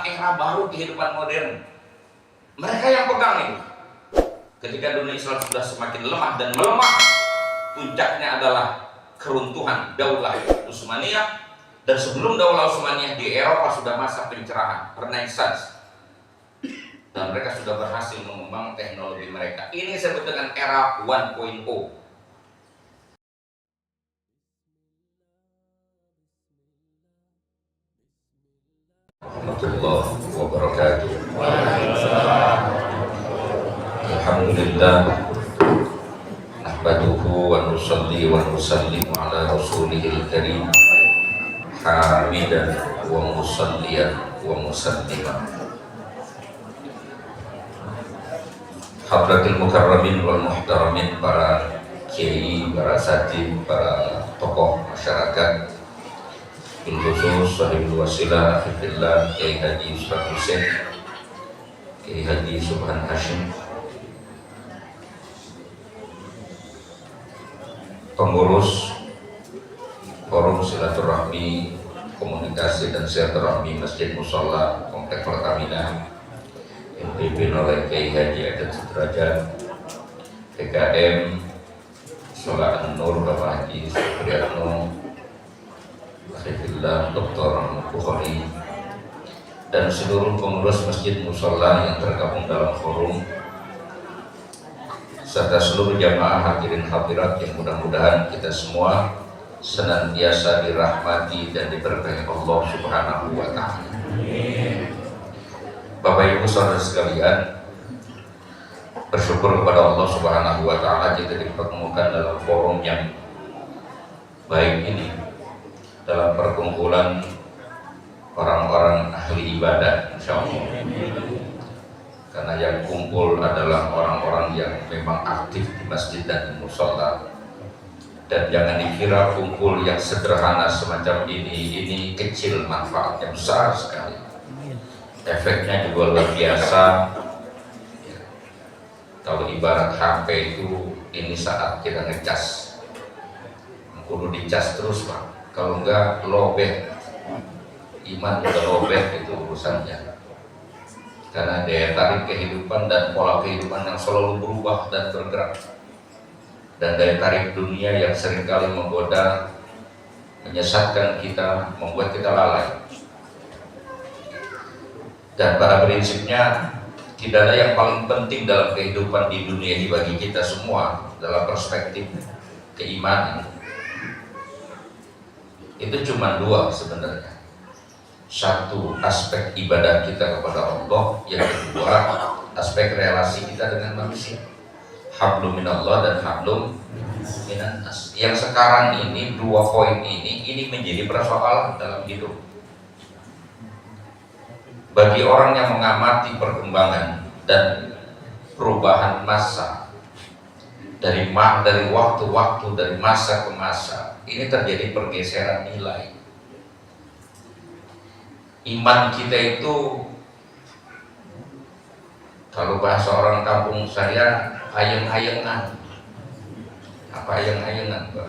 adalah era baru kehidupan modern. Mereka yang pegang ini. Ketika dunia Islam sudah semakin lemah dan melemah, puncaknya adalah keruntuhan Daulah Utsmaniyah. Dan sebelum Daulah Utsmaniyah di Eropa sudah masa pencerahan, Renaissance. Dan mereka sudah berhasil mengembangkan teknologi mereka. Ini disebut dengan era 1.0. Warahmatullahi wabarakatuh. Alhamdulillah, nahmaduhu wa nusalli wa nusallimu ala rasulihil karim, hamidan wa musalliyan wa musalliman. Hadratil mukarramin wal muhtaramin, para kiai, para satib, para tokoh masyarakat, bil khusus sahibul wasilah fillah Kiai Haji Ustaz Husain, Kiai Haji Subhan Hashim, pengurus forum silaturahmi, komunikasi dan silaturahmi Masjid Musholla Komplek Pertamina, dipimpin oleh Kiai Haji Adat Sudrajat, PKM Sholat An-Nur Bapak Haji Supriyatno, Alhamdulillah Dr. Bukhari, dan seluruh pengurus Masjid Musholla yang tergabung dalam forum, serta seluruh jamaah hadirin hadirat yang mudah-mudahan kita semua senantiasa dirahmati dan diberkahi Allah Subhanahu wa Ta'ala. Bapak Ibu saudara sekalian, bersyukur kepada Allah Subhanahu wa Ta'ala jika dipertemukan dalam forum yang baik ini, dalam perkumpulan orang-orang ahli ibadah, insya Allah. Karena yang kumpul adalah orang-orang yang memang aktif di masjid dan di musholla. Dan jangan dikira kumpul yang sederhana semacam ini kecil, manfaatnya besar sekali. Efeknya juga luar biasa. Kalau ibarat HP itu, ini saat kita ngecas, kudu dicas terus Pak. Kalau enggak lobet, iman udah lobet, itu urusannya. Karena daya tarik kehidupan dan pola kehidupan yang selalu berubah dan bergerak, dan daya tarik dunia yang seringkali menggoda, menyesatkan kita, membuat kita lalai. Dan pada prinsipnya tidak ada yang paling penting dalam kehidupan di dunia ini bagi kita semua dalam perspektif keimanan. Itu cuma dua sebenarnya. Satu, aspek ibadah kita kepada Allah. Yang kedua, aspek relasi kita dengan manusia. Hablum minallah dan hablum minan nas. Yang sekarang ini, dua poin ini menjadi persoalan dalam hidup. Bagi orang yang mengamati perkembangan dan perubahan masa dari waktu-waktu, dari masa ke masa, ini terjadi pergeseran nilai. Iman kita itu, kalau bahasa orang kampung saya, ayeng-ayengan. Apa ayeng-ayengan, Pak?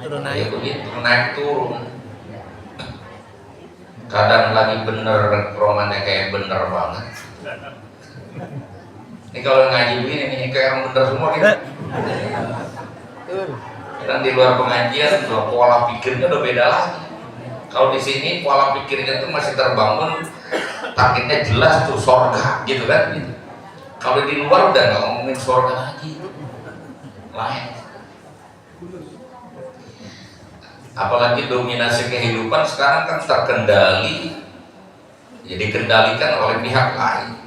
Turun Ya naik. begitu, naik turun. Kadang lagi bener, romannya kayak bener banget. Ini kalau ngaji begini, ini kayak orang bener semua gitu. Dan di luar pengajian, pola pikirnya udah beda lagi. Kalau di sini pola pikirnya itu masih terbangun, targetnya jelas tuh sorga, gitu kan? Gitu. Kalau di luar udah nggak ngomongin sorga lagi, lain. Apalagi dominasi kehidupan sekarang kan terkendali, jadi dikendalikan oleh pihak lain.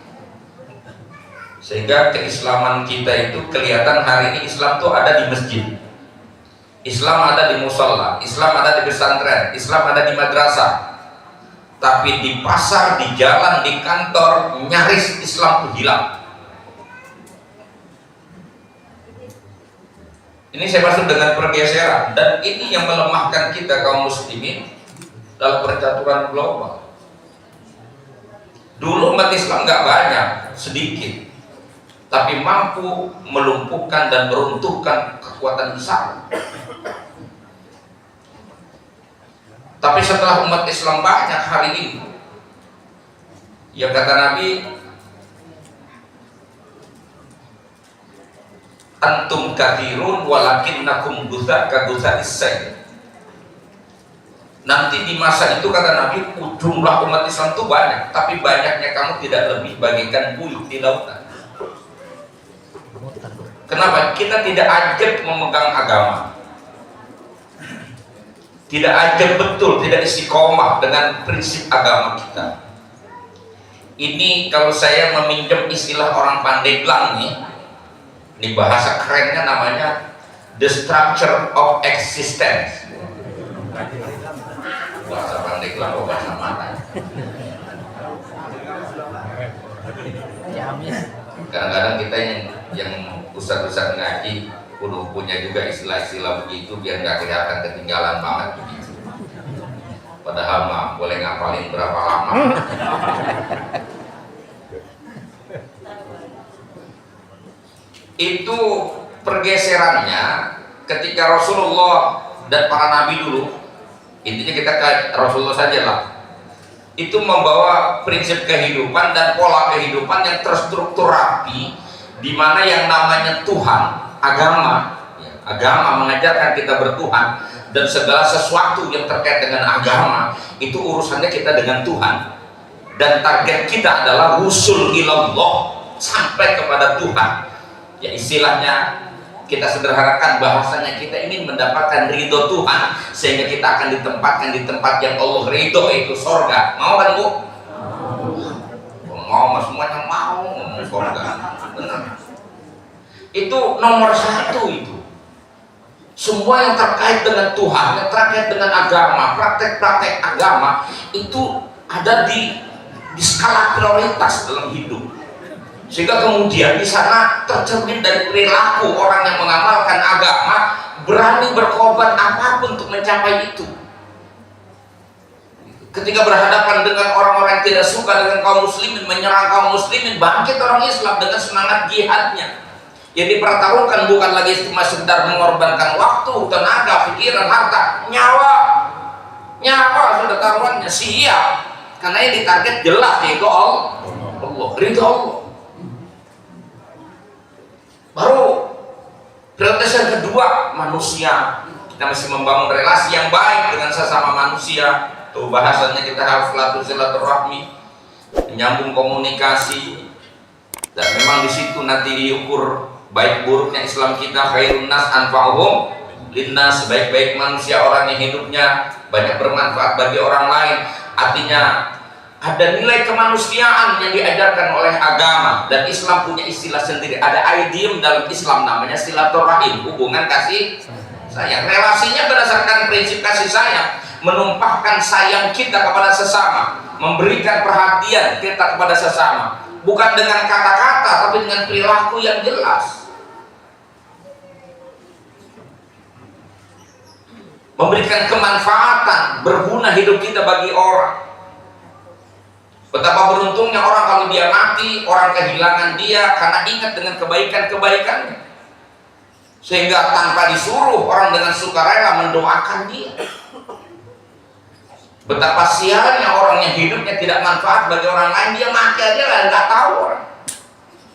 Sehingga keislaman kita itu kelihatan hari ini Islam tuh ada di masjid, Islam ada di musholla, Islam ada di pesantren, Islam ada di madrasah. Tapi di pasar, di jalan, di kantor, nyaris Islam tuh hilang. Ini saya maksud dengan pergeseran, dan ini yang melemahkan kita kaum muslimin dalam percaturan global. Dulu umat Islam nggak banyak, sedikit, tapi mampu melumpuhkan dan meruntuhkan kekuatan besar. Tapi setelah umat Islam banyak hari ini, ya kata Nabi, antum kathirun walakinnakum gutha ka gutha'is sayl. Nanti di masa itu kata Nabi, jumlah umat Islam itu banyak, tapi banyaknya kamu tidak lebih bagikan buih di lautan. Kenapa? Kita tidak ajab memegang agama, tidak ajab betul, tidak istiqomah dengan prinsip agama kita. Ini kalau saya meminjam istilah orang Pandeglang nih, ini bahasa kerennya namanya the structure of existence. Bahasa Pandeglang atau bahasa mana? Kadang-kadang kita yang ustaz-ustaz ngaji kudu punya juga istilah-istilah begitu biar nggak kelihatan ketinggalan banget begitu. Padahal mah boleh ngapalin berapa lama. Itu pergeserannya ketika Rasulullah dan para nabi dulu, intinya kita ke Rasulullah saja lah, itu membawa prinsip kehidupan dan pola kehidupan yang terstruktur rapi, di mana yang namanya Tuhan, agama mengajarkan kita bertuhan, dan segala sesuatu yang terkait dengan agama itu urusannya kita dengan Tuhan, dan target kita adalah wusul ilallah, sampai kepada Tuhan. Ya istilahnya kita sederhanakan bahasanya, kita ingin mendapatkan ridho Tuhan sehingga kita akan ditempatkan di tempat yang Allah ridho, itu sorga. Mau kan Bu? Mau, semuanya mau sorga. Benar. Itu nomor satu itu. Semua yang terkait dengan Tuhan, yang terkait dengan agama, praktek-praktek agama itu ada di skala prioritas dalam hidup. Sehingga kemudian di sana tercermin dari perilaku orang yang mengamalkan agama, berani berkorban apapun untuk mencapai itu. Ketika berhadapan dengan orang-orang yang tidak suka dengan kaum muslimin, menyerang kaum muslimin, bangkit orang Islam dengan semangat jihadnya. Yang dipertaruhkan bukan lagi cuma sekedar mengorbankan waktu, tenaga, pikiran, harta, nyawa sudah taruhannya, siap. Karena yang ditarget jelas, yaitu Allah, ridho Allah. Baru prioritas yang kedua, manusia. Kita mesti membangun relasi yang baik dengan sesama manusia. Tuh bahasanya kita harus silaturahmi, menyambung komunikasi. Dan memang di situ nanti diukur baik buruknya Islam kita. Khairun nas anfa'uhum linnas, sebaik-baik manusia orang yang hidupnya banyak bermanfaat bagi orang lain. Artinya ada nilai kemanusiaan yang diajarkan oleh agama, dan Islam punya istilah sendiri. Ada idiom dalam Islam namanya silaturahim, hubungan kasih sayang. Relasinya berdasarkan prinsip kasih sayang, menumpahkan sayang kita kepada sesama, memberikan perhatian kita kepada sesama, bukan dengan kata-kata tapi dengan perilaku yang jelas. Memberikan kemanfaatan, berguna hidup kita bagi orang. Betapa beruntungnya orang kalau dia mati, orang kehilangan dia karena ingat dengan kebaikan-kebaikannya, sehingga tanpa disuruh orang dengan sukarela mendoakan dia. Betapa sialnya orang yang hidupnya tidak manfaat bagi orang lain, dia mati aja lah nggak tahu orang.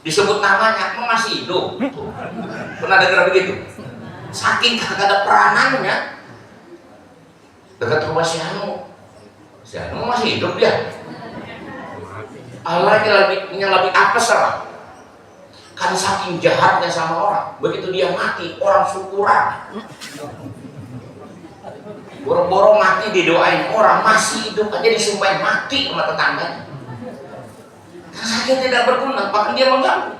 Disebut namanya, masih hidup. Pernah dengar begitu? Saking kagak ada peranannya. Dekat rumah si Anu masih hidup dia. Allah yang lebih apes lah, kan saking jahatnya sama orang. Begitu dia mati, orang syukuran, boro-boro mati didoain orang, masih hidup aja disumpahin mati sama tetangganya. Karena saking tidak berguna, bahkan dia mengganggu.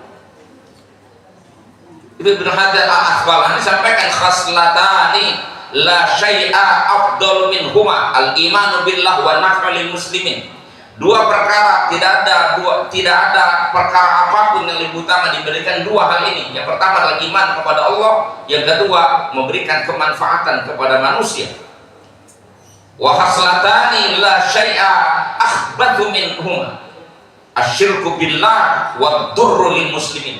Ibnu Hajar al-Asqalani sampaikan, khaslatani la syai'a afdal minhuma al-imanu billah wa naf'al muslimin. Dua perkara, tidak ada perkara apapun yang lebih utama diberikan dua hal ini. Yang pertama adalah iman kepada Allah, yang kedua memberikan kemanfaatan kepada manusia. Wa haslatani la syai'a akhbatu minhuma asyirku billah wa durru lil muslimin.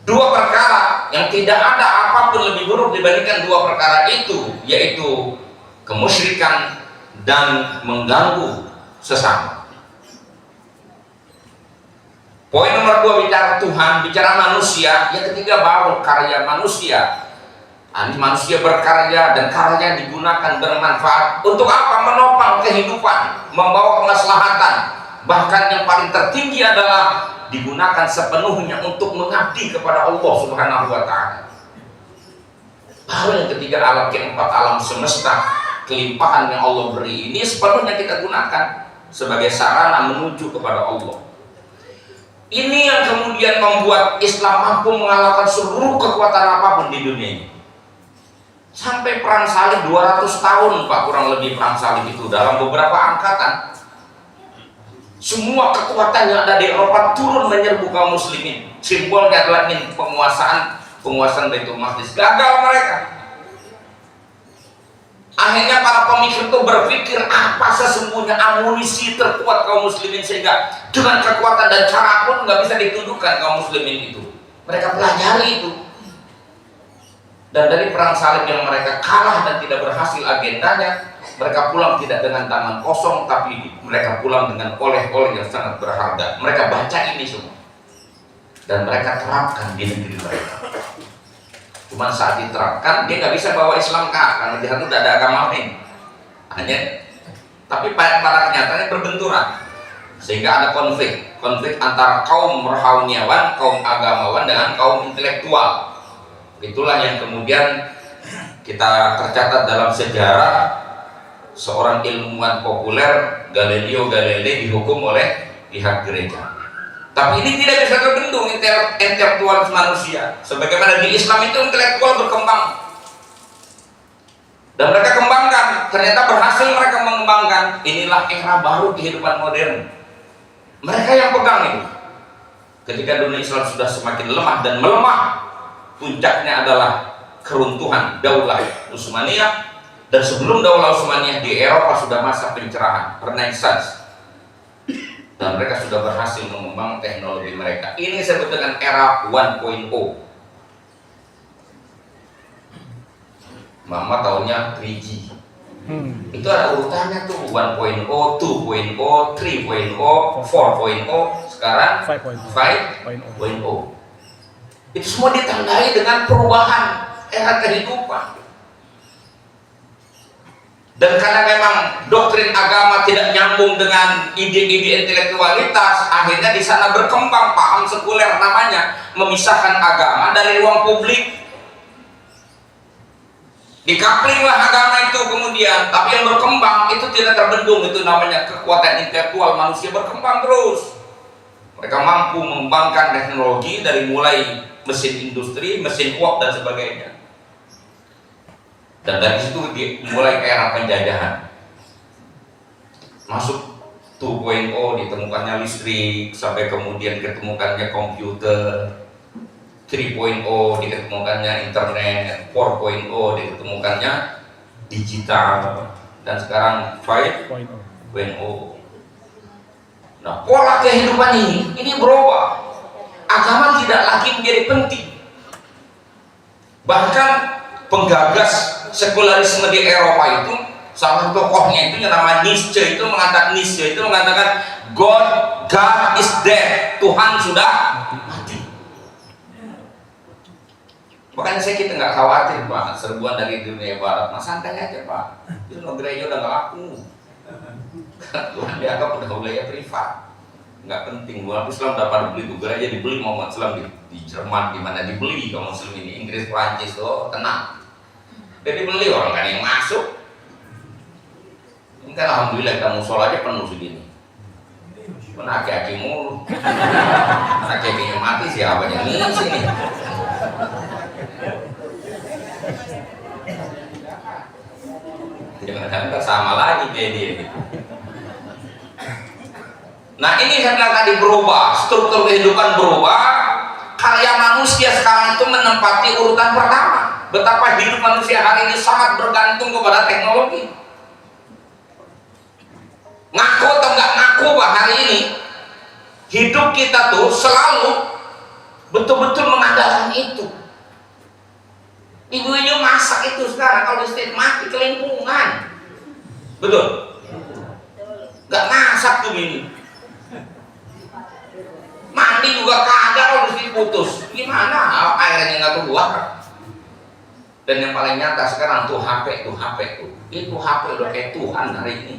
Dua perkara yang tidak ada apapun lebih buruk dibandingkan dua perkara itu, yaitu kemusyrikan dan mengganggu sesama. Poin nomor 2 bicara Tuhan, bicara manusia. Yang ketiga baru karya manusia. Ini manusia berkarya dan karya digunakan bermanfaat untuk apa? Menopang kehidupan, membawa kemaslahatan. Bahkan yang paling tertinggi adalah digunakan sepenuhnya untuk mengabdi kepada Allah Subhanahu wa Ta'ala. Baru yang ketiga, alam keempat, alam semesta, kelimpahan yang Allah beri ini sepenuhnya kita gunakan sebagai sarana menuju kepada Allah. Ini yang kemudian membuat Islam mampu mengalahkan seluruh kekuatan apapun di dunia ini. Sampai perang salib 200 tahun Pak, kurang lebih perang salib itu dalam beberapa angkatan. Semua kekuatan yang ada di Eropa turun menyerbu kaum muslimin. Simbolnya adalah penguasaan Baitul Maqdis. Gagal mereka. Akhirnya para pemikir itu berpikir apa sesungguhnya amunisi terkuat kaum muslimin sehingga dengan kekuatan dan cara pun nggak bisa dituduhkan kaum muslimin itu. Mereka pelajari itu. Dan dari perang salib yang mereka kalah dan tidak berhasil agendanya, mereka pulang tidak dengan tangan kosong, tapi mereka pulang dengan oleh-oleh yang sangat berharga. Mereka baca ini semua dan mereka terapkan di negeri mereka. Cuman saat diterapkan dia nggak bisa bawa Islam karena di sana udah ada agama lain. Tapi pada kenyataannya berbenturan sehingga ada konflik antara kaum rohaniawan, kaum agamawan dengan kaum intelektual. Itulah yang kemudian kita tercatat dalam sejarah seorang ilmuwan populer Galileo Galilei dihukum oleh pihak gereja. Tapi ini tidak bisa terbendung intelektual manusia. Sebagaimana di Islam itu intelektual berkembang. Dan mereka kembangkan. Ternyata berhasil mereka mengembangkan. Inilah era baru kehidupan modern. Mereka yang pegang itu. Ketika dunia Islam sudah semakin lemah dan melemah, puncaknya adalah keruntuhan Daulah Utsmaniyah. Dan sebelum Daulah Utsmaniyah di Eropa sudah masa pencerahan, Renaissance. Dan mereka sudah berhasil mengembangkan teknologi mereka. Ini disebut dengan era 1.0. Mama tahunnya 3G. Itu ada urutannya tuh 1.0, 2.0, 3.0, 4.0, sekarang 5.0. Itu semua ditandai dengan perubahan era kehidupan. Dan karena memang doktrin agama tidak nyambung dengan ide-ide intelektualitas, akhirnya di sana berkembang paham sekuler namanya memisahkan agama dari ruang publik. Dikaplinglah agama itu kemudian, tapi yang berkembang itu tidak terbendung, itu namanya kekuatan intelektual manusia berkembang terus. Mereka mampu mengembangkan teknologi dari mulai mesin industri, mesin uap dan sebagainya. Dan dari situ dimulai era penjajahan. Masuk 2.0 ditemukannya listrik, sampai kemudian ditemukannya komputer, 3.0 ditemukannya internet, 4.0 ditemukannya digital, dan sekarang 5.0. Nah, pola kehidupan ini berubah. Agama tidak lagi menjadi penting. Bahkan penggagas sekularisme di Eropa itu, salah satu tokohnya itu yang nama Nietzsche itu mengatakan God is dead, Tuhan sudah mati. Makanya kita nggak khawatir Pak, serbuan dari dunia barat, mas santai aja Pak, itu gereja udah nggak laku. Tuhan dianggap udah wilayah privat, nggak penting. Umat Islam dapat beli, gereja dibeli, mau Islam di Jerman di mana dibeli, kalau Muslim ini Inggris, Prancis, oh tenang. Jadi beli orang kan yang masuk. Ini kan alhamdulillah kita musola aja penuh segini. Mana aki-aki mulu. Aki-akinya mati siapa yang ngisi nih? Jangan sama lagi kayak dia gitu. Nah ini saya bilang tadi berubah, struktur kehidupan berubah. Karya manusia sekarang itu menempati urutan pertama. Betapa hidup manusia hari ini sangat bergantung kepada teknologi. Ngaku atau nggak ngaku Pak, hari ini hidup kita tuh selalu betul-betul mengandalkan itu. Ibu-ibu masak itu sekarang kalau listrik mati kelimpungan. Betul? Gak masak tuh bini. Mandi juga kagak, harus diputus. Gimana airnya nggak keluar? Dan yang paling nyata sekarang tuh HP tuh. Itu HP udah kayak Tuhan hari ini.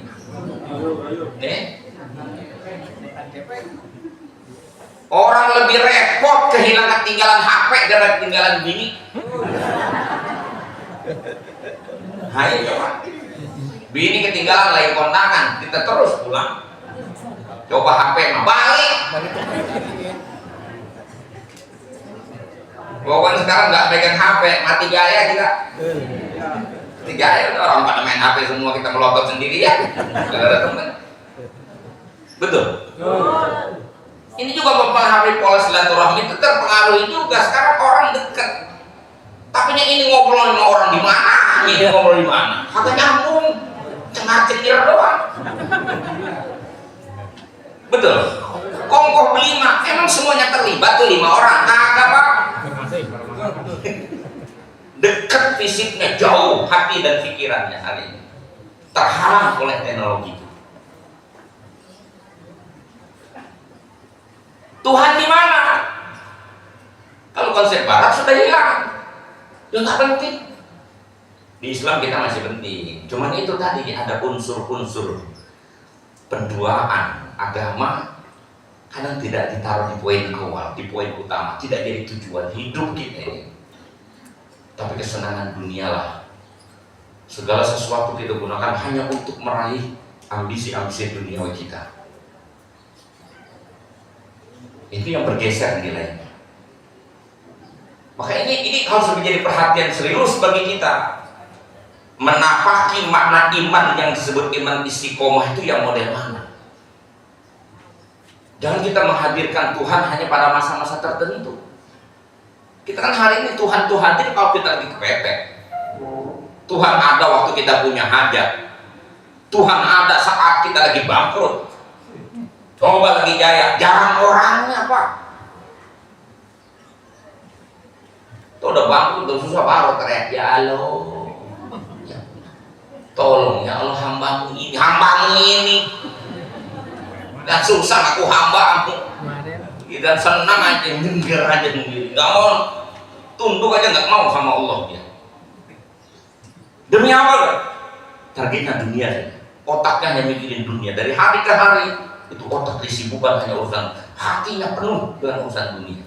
Orang lebih repot kehilangan ketinggalan HP daripada ketinggalan bini. Hai coba. Bini ketinggalan lagi kondangan, kita terus pulang. Coba HP mah balik. Pokoknya sekarang nggak pegang HP, mati gaya kita. Mati gaya, orang pada main HP semua, kita melotot sendiri ya. Gak ada teman. Betul. Ini juga mempengaruhi pola silaturahmi, itu terpengaruhi juga. Sekarang orang dekat, tapi ini ngobrol sama orang di mana, ini ngobrol di mana, kagak nyambung, cengar-cengir doang. Betul. Kongkoh berlima, emang semuanya terlibat tuh 5 orang, kagak pak. Dekat fisiknya, jauh hati dan pikirannya hari ini terhalang oleh teknologi itu. Tuhan di mana? Kalau konsep Barat sudah hilang, ya nggak penting. Di Islam kita masih penting. Cuman itu tadi ada unsur-unsur penduaan agama kadang tidak ditaruh di poin awal, di poin utama, tidak jadi tujuan hidup kita ini. Tapi kesenangan dunialah. Segala sesuatu kita gunakan hanya untuk meraih ambisi-ambisi duniawi kita. Itu yang bergeser nilainya. Maka ini harus menjadi perhatian serius bagi kita. Menapaki makna iman yang disebut iman istiqomah itu yang model mana? Jangan kita menghadirkan Tuhan hanya pada masa-masa tertentu. Kita kan hari ini Tuhan hadir kalau kita lagi kepepet. Tuhan ada waktu kita punya hajat. Tuhan ada saat kita lagi bangkrut. Coba lagi jaya, jarang orangnya pak. Tuh udah bangkrut, udah susah baru teriak ya Allah. Tolong ya Allah hambamu ini. Dan susah aku hambamu. Dan senang aja, denger aja sendiri. Gak mau tunduk aja, nggak mau sama Allah dia. Demi apa kan? Targetnya dunia saja. Otaknya hanya mikirin dunia. Dari hari ke hari itu otak disibukkan hanya urusan, hatinya penuh dengan urusan dunia.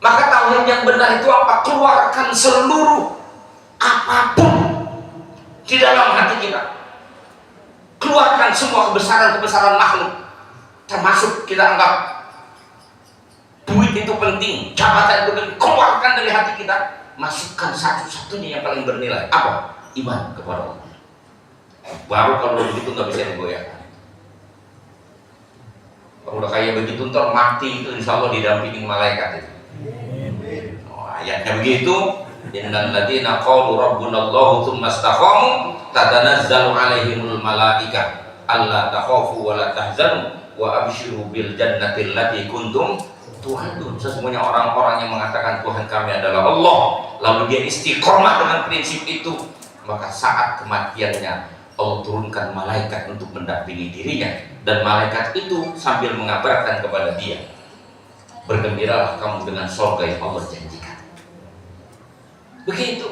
Maka tauhid yang benar itu apa? Keluarkan seluruh apapun di dalam hati kita. Keluarkan semua kebesaran-kebesaran makhluk, termasuk kita anggap duit itu penting, jabatan itu penting. Keluarkan dari hati kita, masukkan satu-satunya yang paling bernilai. Apa? Iman kepada Allah. Baru kalau begitu nggak bisa digoyahkan. Kalau udah kayak begitu ntar mati itu insya Allah didampingi malaikat itu. Ayatnya begitu. Innal ladzina qalu rabbunallahu tsumma istaqamu tatanazzalu alaihimul malaikah alla takhafu wa la tahzanu wa abshiru bil jannati allati kuntum tu'adun. Sesungguhnya orang-orang yang mengatakan Tuhan kami adalah Allah, lalu dia istiqomah dengan prinsip itu, maka saat kematiannya Allah turunkan malaikat untuk mendampingi dirinya, dan malaikat itu sambil mengabarkan kepada dia, bergembiralah kamu dengan surga yang Allah janjikan. Begitu.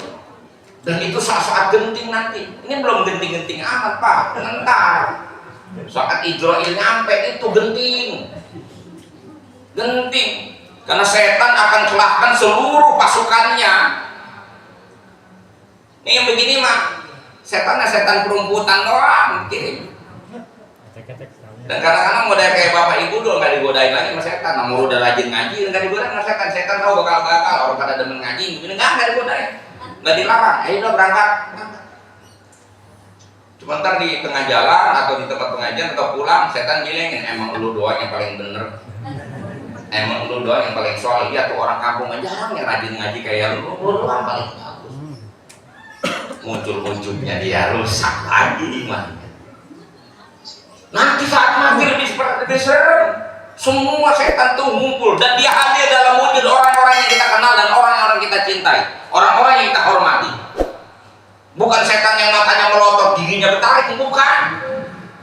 Dan itu saat-saat genting nanti. Ini belum genting-genting amat pak, ntar saat Israel nyampe itu genting, karena setan akan celahkan seluruh pasukannya. Ini yang begini mah setannya setan perumputan doang kirim. Dan kadang-kadang model kayak bapak ibu dulu nggak digodain lagi sama setan. Nomor udah rajin ngaji nggak digodain sama setan. Setan tahu bakal gagal, orang pada demen ngaji, ini nggak digodain, nggak dilarang. Ayo udah berangkat. Cuma ntar di tengah jalan atau di tempat pengajian atau pulang, setan bilangin emang lu doang yang paling bener, emang lu doang yang paling soleh. Lihat tuh orang kampung aja jarang yang rajin ngaji kayak lu doang paling bagus. Muncul-munculnya dia rusak lagi imannya. Nanti saat mati lebih serem. Semua setan tuh ngumpul dan dia hadir dalam wujud orang-orang yang kita kenal dan orang-orang yang kita cintai, orang-orang yang kita hormati. Bukan setan yang matanya melotot, giginya bertaring, bukan.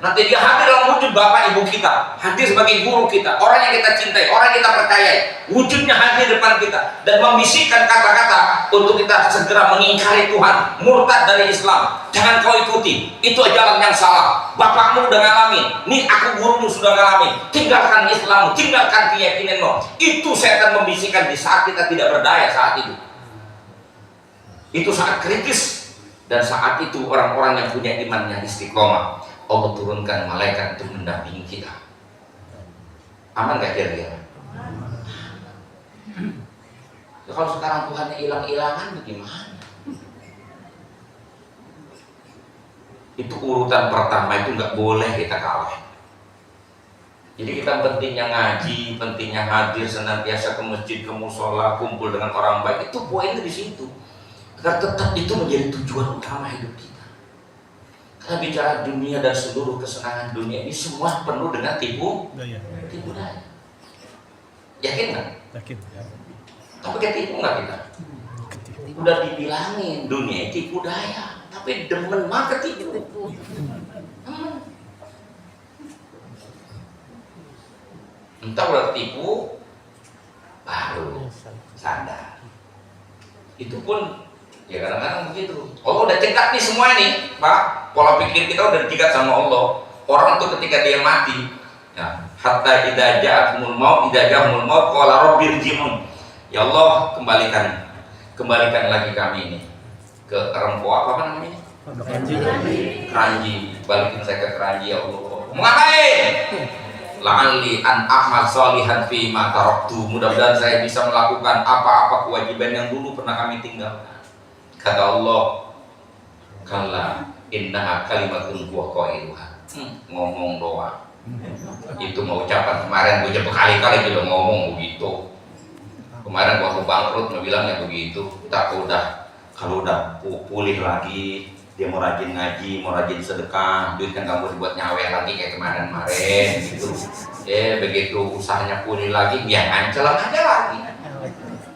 Nanti dia hadir dalam wujud bapak ibu kita, hadir sebagai guru kita, orang yang kita cintai, orang yang kita percayai. Wujudnya hadir depan kita dan membisikkan kata-kata untuk kita segera mengingkari Tuhan, murtad dari Islam. Jangan kau ikuti, itu jalan yang salah. Bapakmu udah ngalami, nih aku gurumu sudah ngalami. Tinggalkan Islammu, tinggalkan keyakinanmu. Itu setan membisikkan di saat kita tidak berdaya saat itu. Itu saat kritis, dan saat itu orang-orang yang punya iman yang istiqomah, Allah turunkan malaikat untuk mendampingi kita. Aman gak kira-kira? Ya, kalau sekarang Tuhannya hilang-hilangan bagaimana? Itu urutan pertama, itu nggak boleh kita kalah. Jadi kita pentingnya ngaji, pentingnya hadir senantiasa ke masjid, ke musola, kumpul dengan orang baik. Itu poinnya di situ. Karena tetap itu menjadi tujuan utama hidup kita. Karena bicara dunia dan seluruh kesenangan dunia ini semua penuh dengan tipu daya. Yakin nggak? Yakin. Tapi ketipu nggak kita? Udah dibilangin dunia itu tipu daya, tapi demen banget ketipu. Entah udah tipu, baru sadar. Itu pun ya kadang-kadang begitu. Allah udah cegat nih semua ini, Pak. Pola pikir kita udah dicegat sama Allah. Orang tuh ketika dia mati, ya, hatta idza ja'akumul maut, qala rabbi irji'un. Ya Allah, kembalikan lagi kami ini ke Rempoa, apa namanya? Keranji. Balikin saya ke Keranji ya Allah. Mau ngapain? La'alli an a'mal sholihan fi ma taraktu. Mudah-mudahan saya bisa melakukan apa-apa kewajiban yang dulu pernah kami tinggalkan. Kata Allah, kalla innaha kalimatun huwa qailuha. Ngomong doang. Itu mau ucapan kemarin gue berkali-kali juga ngomong begitu. Kemarin waktu bangkrut ngebilangnya begitu. Kalau udah pulih lagi, dia mau rajin ngaji, mau rajin sedekah, duit kan kamu dibuat nyawer lagi kayak kemarin gitu. Begitu usahanya pulih lagi, dia ngancelan aja lagi.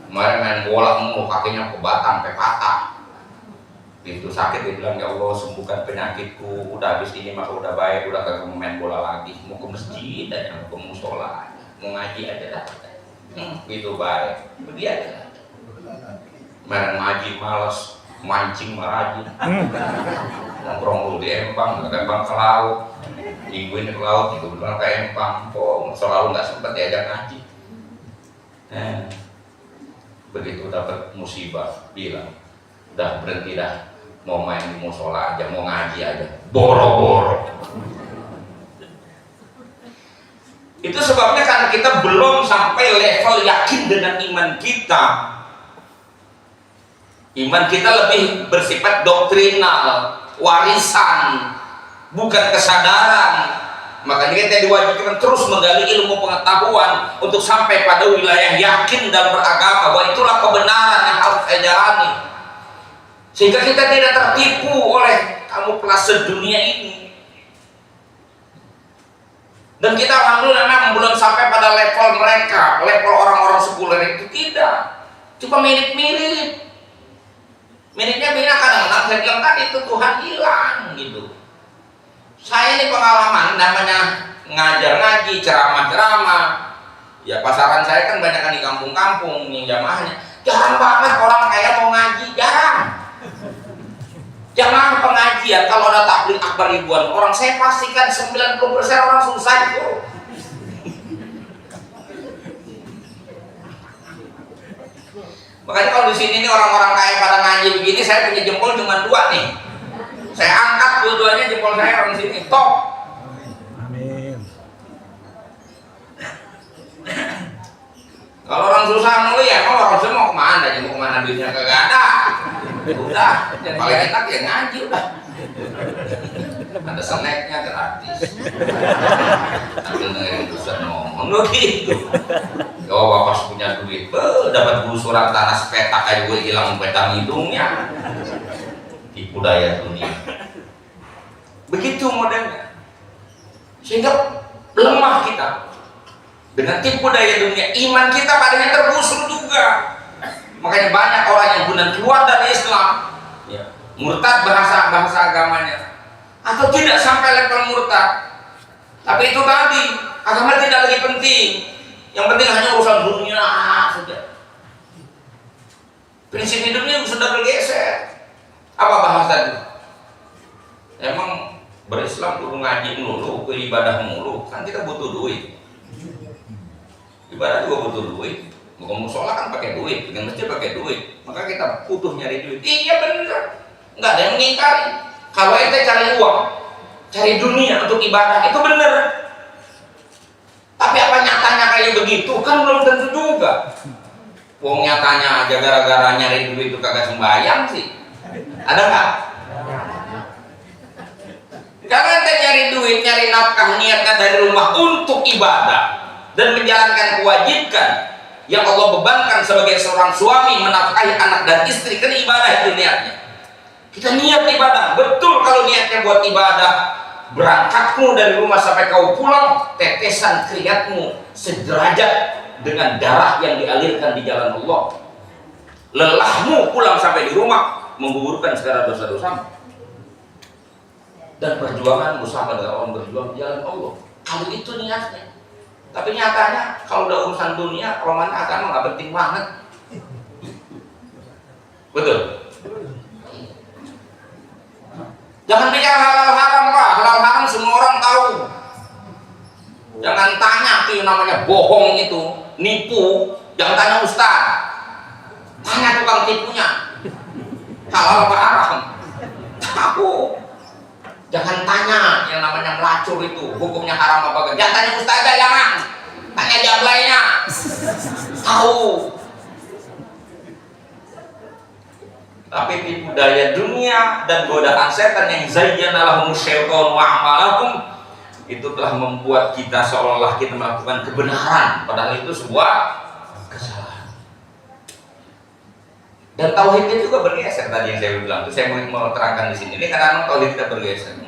Kemarin main bola mulu, kakinya ke batang, sampai patah. Itu sakit, dia bilang, ya Allah sembuhkan penyakitku, udah habis ini maka udah baik, udah kagak mau main bola lagi, mau ke masjid aja, mau ke musola, mau ngaji aja dah. Gitu baik, begitu aja. Kemarin ngaji malas, mancing marajin, nongkrong dulu di Empang, ke laut, mingguin ke laut, itu benar ke Empang, selalu nggak sempat diajak ngaji. Begitu dapat musibah, bilang, udah berhenti dah. Mau main di musola aja, mau ngaji aja, boro-boro. Itu sebabnya karena kita belum sampai level yakin dengan iman kita. Iman kita lebih bersifat doktrinal, warisan, bukan kesadaran. Makanya kita diwajibkan terus menggali ilmu pengetahuan untuk sampai pada wilayah yakin dalam beragama bahwa itulah kebenaran yang harus saya jalani. Sehingga kita tidak tertipu oleh kamuflase dunia ini. Dan kita alhamdulillah memang belum sampai pada level mereka, level orang-orang sekuler itu tidak. Cuma mirip-mirip. Miripnya bina kadang-kadang saya bilang tadi itu Tuhan hilang gitu. Saya ini pengalaman namanya ngajar ngaji, ceramah-ceramah. Ya pasaran saya kan banyak kan di kampung-kampung yang jamaahnya. Jarang banget orang kaya mau ngaji, jarang. Jangan pengajian kalau ada tabligh akbar ribuan orang, saya pastikan 90% orang susah itu. Makanya kalau di sini nih orang-orang kaya pada ngaji begini, saya punya jempol cuma 2 nih. Saya angkat dua-duanya jempol saya orang sini. Top. Amin. Kalau orang susah mulu ya, orang susah mau kemana? Mau kemana duitnya kagak ada. Udah, paling enak ya ngaji udah. Ada snacknya gratis. Ambil dengerin Ustaz ngomong gitu. Oh, pas punya duit, dapat gusuran tanah sepetak kayak gue hilang petang hidungnya. Tipu daya dunia. Begitu modelnya. Sehingga lemah kita dengan tipu daya dunia. Iman kita padanya tergusur juga. Makanya banyak orang yang benar keluar dari Islam, ya, murtad bahasa agamanya, atau tidak sampai level murtad. Tapi itu tadi, agama tidak lagi penting. Yang penting hanya urusan dunia sudah. Prinsip hidupnya sudah bergeser. Apa bahasa itu? Emang berislam kudu ngaji mulu, ibadah mulu, kan kita butuh duit. Ibadah juga butuh duit. Mau sholat kan pakai duit, bikin masjid pakai duit. Maka kita butuh nyari duit. Iya benar, nggak ada yang mengingkari. Kalau ente cari uang, cari dunia untuk ibadah, itu benar. Tapi apa nyatanya kayak begitu? Kan belum tentu juga. Wong nyatanya aja gara-gara nyari duit itu kagak sembahyang sih. Ada nggak? Kalau ente nyari duit, nyari nafkah, niatnya dari rumah untuk ibadah dan menjalankan kewajiban yang Allah bebankan sebagai seorang suami menafkahi anak dan istri, kan ibadah itu niatnya. Kita niat ibadah, betul kalau niatnya buat ibadah. Berangkatmu dari rumah sampai kau pulang, tetesan keringatmu sederajat dengan darah yang dialirkan di jalan Allah. Lelahmu pulang sampai di rumah menggugurkan segala dosa-dosamu. Dan perjuangan bersama dengan orang berjuang di jalan Allah. Kalau itu niatnya. Tapi nyatanya kalau udah urusan dunia, romannya agama nggak penting banget. Betul. Jangan bicara halal haram Pak. Halal haram semua orang tahu. Jangan tanya itu namanya bohong itu, nipu. Jangan tanya ustaz. Tanya tukang tipunya. Halal apa haram? Tahu. Jangan tanya yang namanya melacur itu hukumnya haram apa enggak. Jangan tanya ustazah, jangan. Tanya jablainya. Tahu. Tapi tipu daya dunia dan godaan setan yang zayyana lahum syaitan wa a'malahum itu telah membuat kita seolah-olah kita melakukan kebenaran, padahal itu sebuah kesalahan. Dan tauhidnya juga bergeser tadi yang saya bilang. Itu saya mau terangkan di sini. Ini karena tauhid kita bergeser.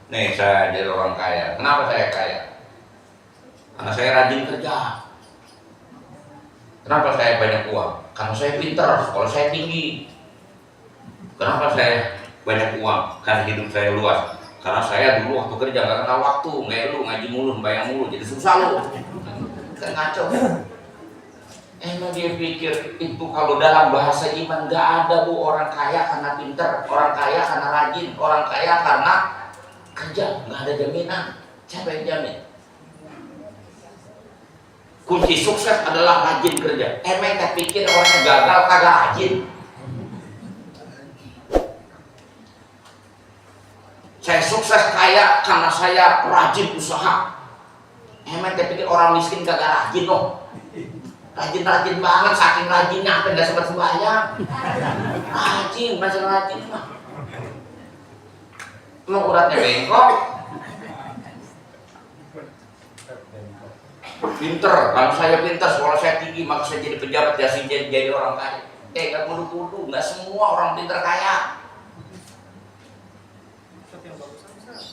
Nih saya jadi orang kaya. Kenapa saya kaya? Karena saya rajin kerja. Kenapa saya banyak uang? Karena saya pintar, sekolah saya tinggi. Kenapa saya banyak uang? Karena hidup saya luas. Karena saya dulu waktu kerja nggak kenal waktu, ngeluh, ngaji mulu, bayang mulu, jadi susah lu. Kan ngaco. Emang dia pikir itu kalau dalam bahasa iman nggak ada bu, orang kaya karena pintar, orang kaya karena rajin, orang kaya karena kerja, nggak ada jaminan. Siapa yang jamin? Kunci sukses adalah rajin kerja. Emang kita pikir orangnya gagal kagak rajin. Saya sukses kaya karena saya rajin usaha. Emang kita pikir orang miskin kagak rajin loh. Rajin-rajin banget, saking rajinnya sampai nggak sempat sembahyang. Rajin, masih rajin mah. Emang uratnya bengkok. Pinter, kalau saya pintar, sekolah saya tinggi, maka saya jadi pejabat, jadi orang kaya. Nggak kudu-kudu, nggak semua orang pintar kaya.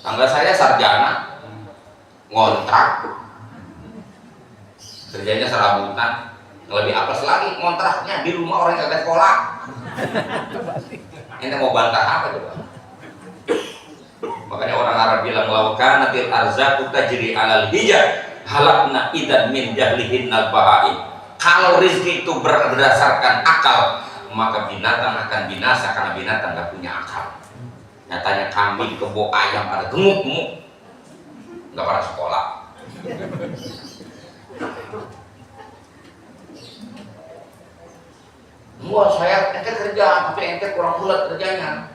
Tangga saya sarjana, ngontrak, kerjanya serabutan. Lebih apes lagi kontraknya di rumah orang yang kagak sekolah. Ini mau bantah apa coba? Makanya orang Arab bilang laukanatil arzaqu tajri alal hijab halakna idan min jahlihin al bahaim. Kalau rezeki itu berdasarkan akal, maka binatang akan binasa karena binatang nggak punya akal. Nyatanya kambing, kebo, ayam pada gemuk-gemuk, nggak pada sekolah. Wah saya ente kerja, tapi ente kurang ulet kerjanya.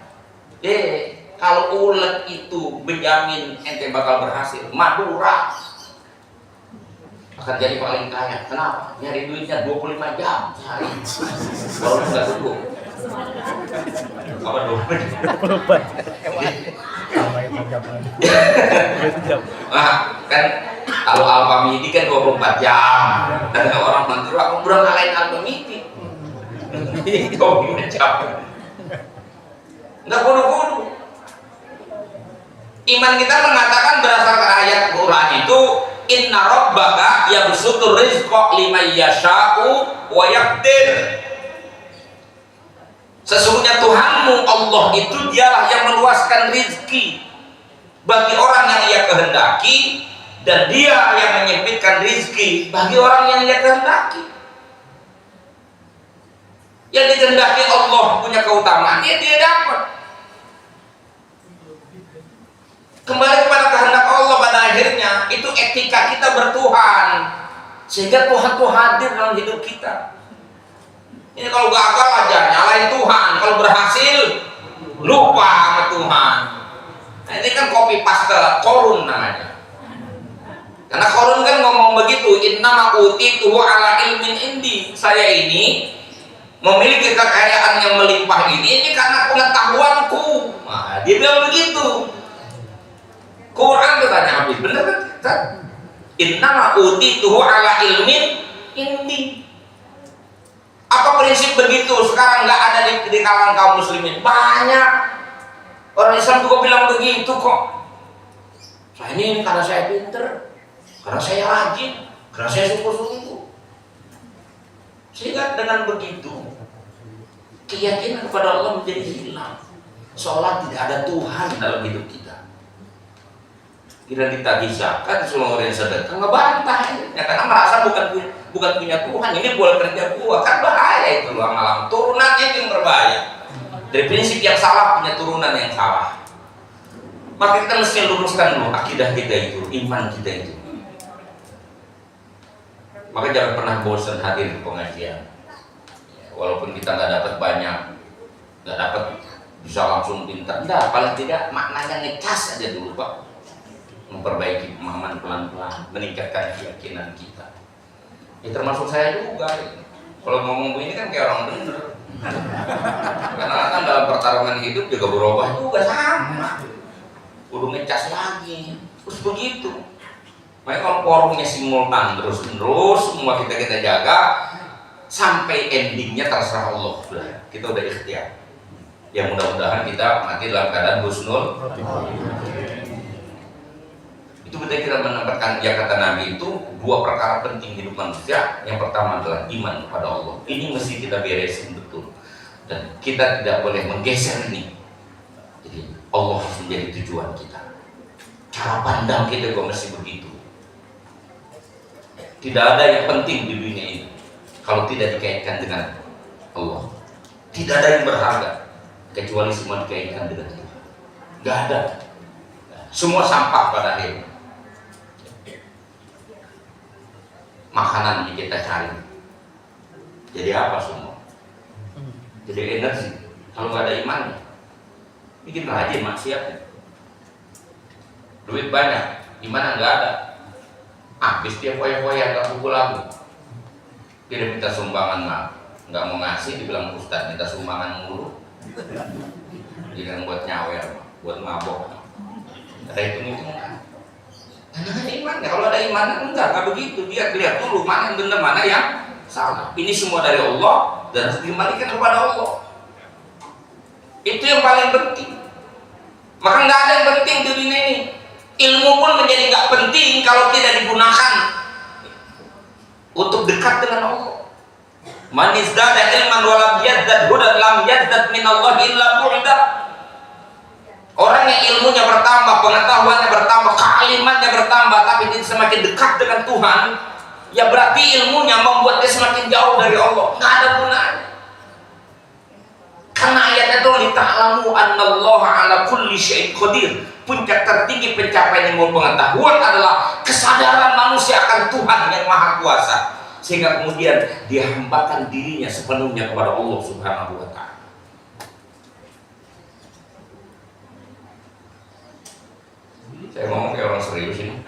Kalau ulet itu menjamin ente bakal berhasil, Madura akan jadi paling kaya. Kenapa? Nyari duitnya 25 jam sehari. Baru nggak duduk. Apa dong? Nah, kan kalau Alfamidi kan 24 jam. Dan orang Madura aku udah ngalahin Alfamidi. 25 jam. Nggak bodoh-bodoh. Iman kita mengatakan berdasarkan ayat Quran itu inna rabbaka yabsutur rizqa liman yasha'u wa yaqdir. Sesungguhnya Tuhanmu Allah itu dialah yang meluaskan rizki bagi orang yang ia kehendaki, dan dia yang menyempitkan rizki bagi orang yang ia kehendaki. Yang dikehendaki Allah punya keutamaan, ya dia dapat. Kembali kepada kehendak Allah pada akhirnya, itu etika kita bertuhan, sehingga Tuhan tuh hadir dalam hidup kita. Ini kalau gagal aja nyalain Tuhan, kalau berhasil lupa sama Tuhan. Nah, ini kan copy paste Korun namanya. Karena Korun kan ngomong begitu, innama utituhu ala ilmin indi. Saya ini memiliki kekayaan yang melimpah ini karena pengetahuanku. Nah, dia bilang begitu. Quran tuh tanya habis, bener kan? Innama utituhu ala ilmin indi. Apa prinsip begitu? Sekarang nggak ada di kalangan kaum muslimin. Banyak orang Islam juga bilang begitu kok. Saya ini karena saya pinter, karena saya rajin, karena saya sungguh-sungguh. Sehingga dengan begitu keyakinan kepada Allah menjadi hilang. Seolah tidak ada Tuhan dalam hidup kita. Kita ditagih zakat, semua orang yang sedekah ngebantah ya, karena merasa bukan punya Tuhan. Ini boleh kerja gua, kan bahaya itu loh amal. Turunannya itu yang berbahaya. Dari prinsip yang salah punya turunan yang salah. Maka kita mesti luruskan dulu akidah kita itu, iman kita itu. Maka jangan pernah bosan hadir di pengajian. Walaupun kita nggak dapat banyak, nggak dapat bisa langsung pintar, enggak, paling tidak maknanya ngecas aja dulu Pak. Memperbaiki pemahaman pelan-pelan, meningkatkan keyakinan kita. Ya termasuk saya juga. Kalau ngomong begini kan kayak orang bener. Karena kan dalam pertarungan hidup juga berubah juga sama. Udah ngecas lagi, terus begitu. Makanya kalau forumnya simultan terus semua kita jaga sampai endingnya terserah Allah. Kita udah ikhtiar. Ya mudah-mudahan kita mati dalam keadaan husnul. Itu kita menempatkan, ya kata Nabi itu dua perkara penting hidup manusia. Yang pertama adalah iman kepada Allah. Ini mesti kita beresin betul, dan kita tidak boleh menggeser ini. Jadi Allah harus menjadi tujuan kita. Cara pandang kita juga mesti begitu. Tidak ada yang penting di dunia ini kalau tidak dikaitkan dengan Allah. Tidak ada yang berharga kecuali semua dikaitkan dengan Tuhan. Tidak ada. Semua sampah pada akhirnya. Makanan yang kita cari jadi apa semua? Jadi energi. Kalau nggak ada iman, bikin rajin maksiat. Duit banyak, iman nggak ada. Habis dia foya-foya, nggak pukul lagu. Dia minta sumbangan mah, nggak mau ngasih, dibilang Ustaz minta sumbangan mulu. Jangan buat nyawer, buat mabok. Ada hitung-hitungan. Karena ada iman, kalau ada iman enggak begitu. Dia lihat dulu mana yang benar, mana yang salah. Ini semua dari Allah dan harus dikembalikan kepada Allah. Itu yang paling penting. Maka nggak ada yang penting di dunia ini. Ilmu pun menjadi nggak penting kalau tidak digunakan untuk dekat dengan Allah. Man izdada ilman wa lam yazdad hudan lam yazdad min Allah illa bu'da. Orang yang ilmunya bertambah, pengetahuannya bertambah, kealimannya bertambah, tapi dia semakin dekat dengan Tuhan, ya berarti ilmunya membuat dia semakin jauh dari Allah. Nggak ada gunanya. Karena ayatnya itu lita'lamu annallaha ala kulli syai'in qadir. Puncak tertinggi pencapaian ilmu pengetahuan adalah kesadaran manusia akan Tuhan yang Maha Kuasa, sehingga kemudian dia hambakan dirinya sepenuhnya kepada Allah Subhanahu wa Ta'ala. Saya ngomong kayak orang serius ini.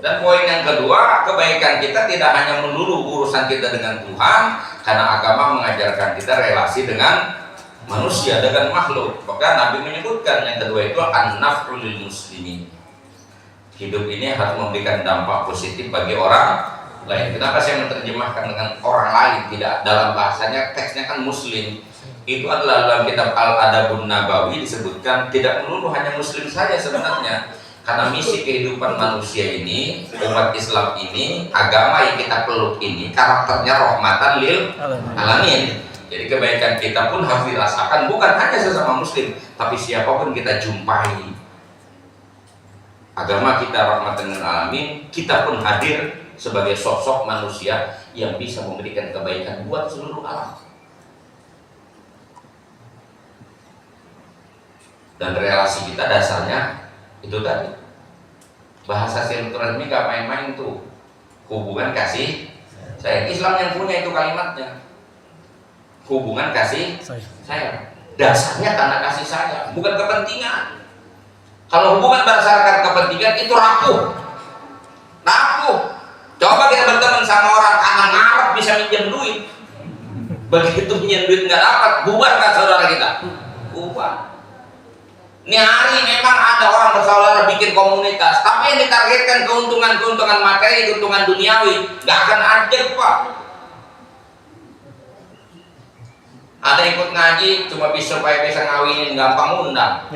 Dan poin yang kedua, kebaikan kita tidak hanya melulu urusan kita dengan Tuhan, karena agama mengajarkan kita relasi dengan manusia, dengan makhluk. Maka Nabi menyebutkan yang kedua itu an-naf'u lil muslimin. Hidup ini harus memberikan dampak positif bagi orang lain. Kenapa saya menerjemahkan dengan orang lain? Tidak, dalam bahasanya teksnya kan muslim. Itu adalah dalam kitab Al-Adabun Nabawi disebutkan tidak melulu hanya muslim saja sebenarnya. Karena misi kehidupan manusia ini, umat Islam ini, agama yang kita peluk ini, karakternya rahmatan lil alamin. Jadi kebaikan kita pun harus dirasakan bukan hanya sesama muslim, tapi siapapun kita jumpai. Agama kita rahmatan lil alamin, kita pun hadir sebagai sosok manusia yang bisa memberikan kebaikan buat seluruh alam. Dan relasi kita dasarnya itu tadi, bahasa silaturahmi gak main-main tuh, hubungan kasih sayang. Islam yang punya itu kalimatnya, hubungan kasih sayang, dasarnya karena kasih sayang, bukan kepentingan. Kalau hubungan berdasarkan kepentingan itu rapuh. Coba kita berteman sama orang karena ngarep bisa minjem duit, begitu minjem duit nggak dapat, bubar kan saudara kita, bubar. Ini hari memang ada orang bersaudara bikin komunitas, tapi yang ditargetkan keuntungan materi, keuntungan duniawi, nggak akan ada Pak. Ada ikut ngaji cuma supaya bisa ngawinin, gampang undang.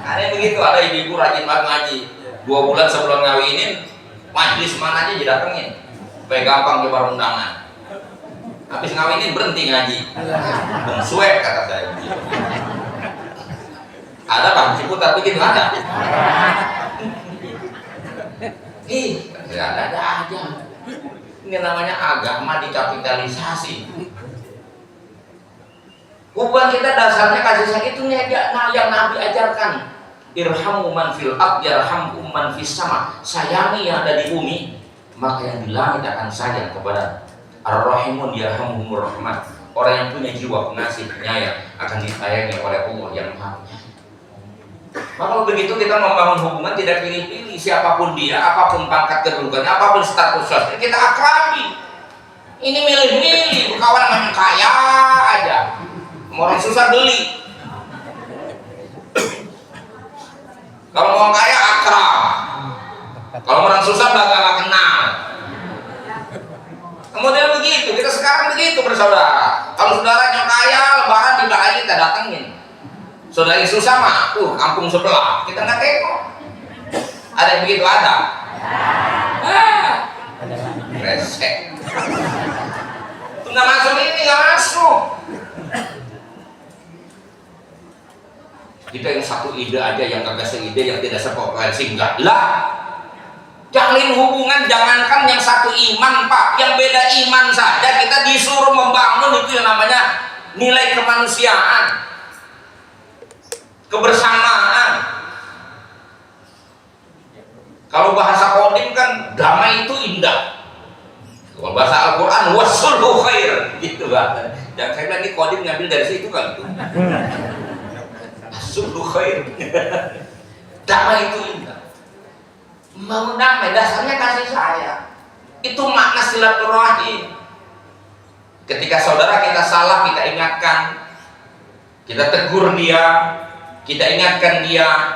Ada yang begitu, ada ibu-ibu rajin banget ngaji, 2 bulan sebelum ngawinin, majlis mana aja didatengin, supaya gampang nyebar undangan. Habis ngawinin berhenti ngaji, suek kata saya. Ada Bang Ciputat begitu ada. Ada aja. Ini namanya agama dikapitalisasi. Hubungan kita dasarnya kasih sayang itu yang Nabi ajarkan. Irhamu man fil ard yarhamkum man fis sama. Sayangi yang ada di bumi, maka yang di langit akan sayang kepada Ar-Rahimun yarhamuhumur rahman. Orang yang punya jiwa pengasih penyayang akan disayangi oleh Allah yang Maha Penyayang. Maka kalau begitu kita membangun hubungan tidak pilih-pilih siapapun dia, apapun pangkat kedudukannya, apapun status sosial, kita akrabi. Ini milih-milih, kawan yang kaya aja, orang susah beli. Kalau mau kaya akrab, kalau orang susah gak kenal. Kemudian begitu, kita sekarang begitu bersaudara. Kalau saudaranya kaya, lebaran tidak kita datengin. Saudara yang susah mah, kampung sebelah, kita nggak tengok. Ada yang begitu ada? Resek. Itu nggak masuk ini, nggak masuk. Kita yang satu ide aja, yang kagak seide, yang tidak sepopulensi enggak lah. Jalin hubungan, jangankan yang satu iman Pak, yang beda iman saja kita disuruh membangun itu yang namanya nilai kemanusiaan, kebersamaan. Kalau bahasa kodim kan damai itu indah. Kalau bahasa Al-Quran wasulhu khair, gitu Pak. Yang saya bilang ini kodim ngambil dari situ kan itu. Wasulhu khair. Damai itu indah. Membangun damai dasarnya kasih sayang. Itu makna silaturahim. Ketika saudara kita salah, kita ingatkan, kita tegur dia, kita ingatkan dia.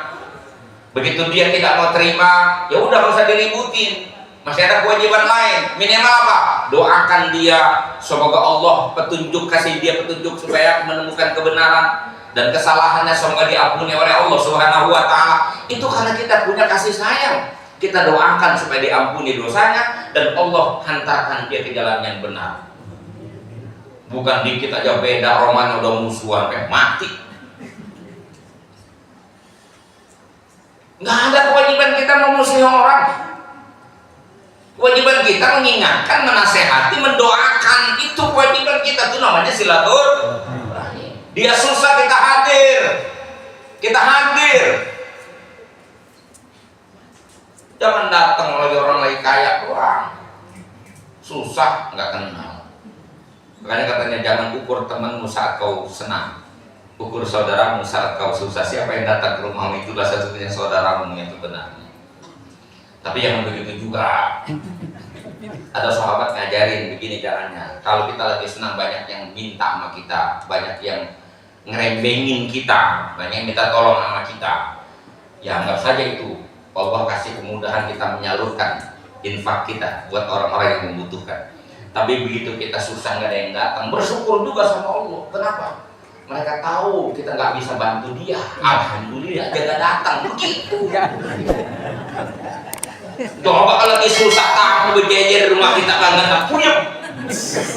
Begitu dia tidak mau terima, ya udah nggak usah diributin. Masih ada kewajiban lain. Minimal apa? Doakan dia, semoga Allah kasih dia petunjuk supaya menemukan kebenaran, dan kesalahannya semoga diampuni oleh Allah Subhanahu wa taala. Itu karena kita punya kasih sayang. Kita doakan supaya diampuni dosanya dan Allah hantarkan dia ke jalan yang benar. Bukan dikit aja beda, roman udah musuhan kayak mati. Nggak ada kewajiban kita memusuhi orang. Kewajiban kita mengingatkan, menasehati, mendoakan. Itu kewajiban kita, itu namanya silaturahim. Dia susah kita hadir. Kita hadir. Jangan datang lagi orang lagi kaya doang, susah nggak kenal. Makanya katanya jangan ukur temanmu saat kau senang, ukur saudaramu saat kau susah. Siapa yang datang ke rumahmu itulah satu-satunya saudaramu yang benar. Tapi jangan begitu juga. Ada sahabat ngajarin begini caranya. Kalau kita lagi senang, banyak yang minta sama kita, banyak yang ngerembengin kita, banyak yang minta tolong sama kita. Ya anggap saja itu Allah kasih kemudahan kita menyalurkan infak kita buat orang-orang yang membutuhkan. Tapi begitu kita susah nggak ada yang datang, bersyukur juga sama Allah. Kenapa? Mereka tahu kita nggak bisa bantu dia. Alhamdulillah dia nggak datang. Begitu. Coba kalau lagi susah tamu berjejer rumah kita nggak punya.